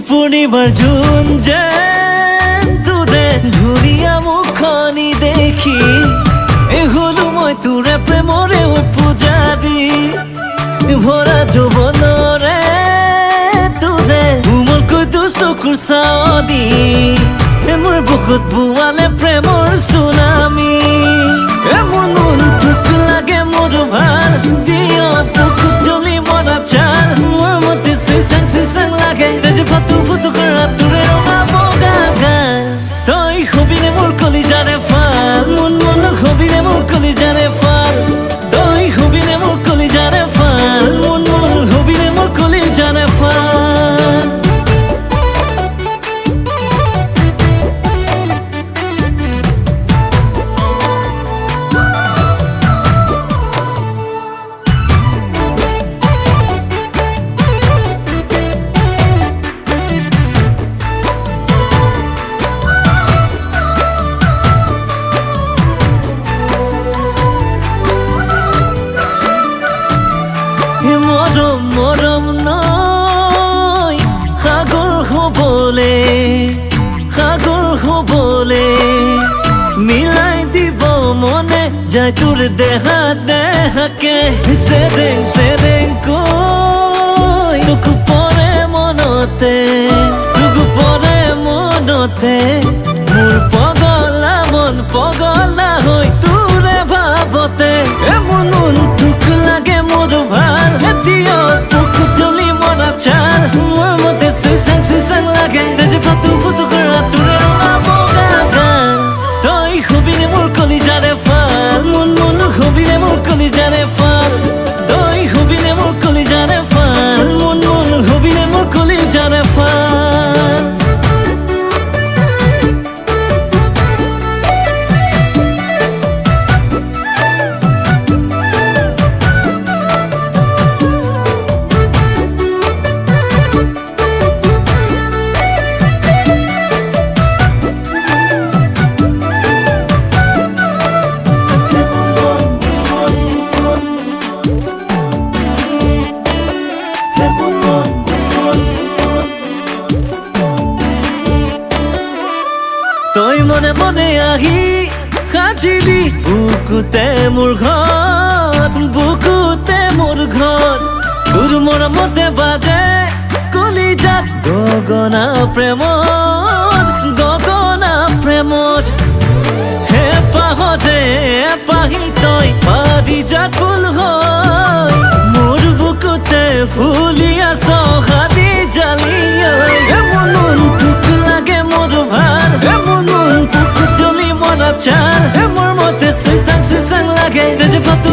পূৰ্ণিমাৰ জুন যেন তোৰে ধুনীয়া মুখনি দেখি হলো মই তোৰে প্ৰেমৰে পূজাৰী ভৰা যৌৱনৰে তোৰে কোমলকৈ তোৰ চকুৰ চাৱনি মোৰ বুকুত বোৱালে প্ৰেমৰ চুনামি মোৰ মনটোক লাগে মোৰ ভাল দিয় বুকুত জ্বলি মৰা চাল মোৰ মতে চুইচাং লাগে ফাটু ফুটু কৰা তোৰে ৰঙা বগা গান তই হবিনে মোৰ কলিজাৰে ফাল মন হবিনে মোৰ কলিজাৰে ফাল তই হবিনে মোৰ কলিজাৰে ফাল মন হবিনে মোৰ কলিজাৰে ফাল মৰম নয় সাগৰ হবলে মিলাই দিব মনে যায় তোৰ দেহাকে চেৰেং কৈ তোক পৰে মনতে মোৰ পগলা মন পগলা হৈ তোৰে ভাবতে মন তোক লাগে মোৰ ভাল দিয় বুকুত জ্বলি মৰা চাল মোৰ মতে চুইচাং লাগে তেজে ফাটু ফুটু কৰা তোৰে ৰঙা বগা গান তই হবিনে মোৰ কলিজাৰে ফাল মন হবিনে মোৰ কলিজাৰে ফাল তই হবিনে মোৰ কলিজাৰে ফাল মন হবিনে মোৰ কলিজাৰে ফাল তই মনে মনে আহি সাজিলি বুকুতে মোৰ ঘৰ তোৰ মৰমতে বাজে কলিজাত গগনা প্ৰেমত হে পাহি তই পাৰিজাত ফুল হয় মোৰ বুকুতে ফুলি আছ হাতি জালি মন তোক লাগে মোৰ ভাল মন বুকুত জ্বলি মৰা চাল মোৰ মতে চুইচাং লাগে তেজে ফাটু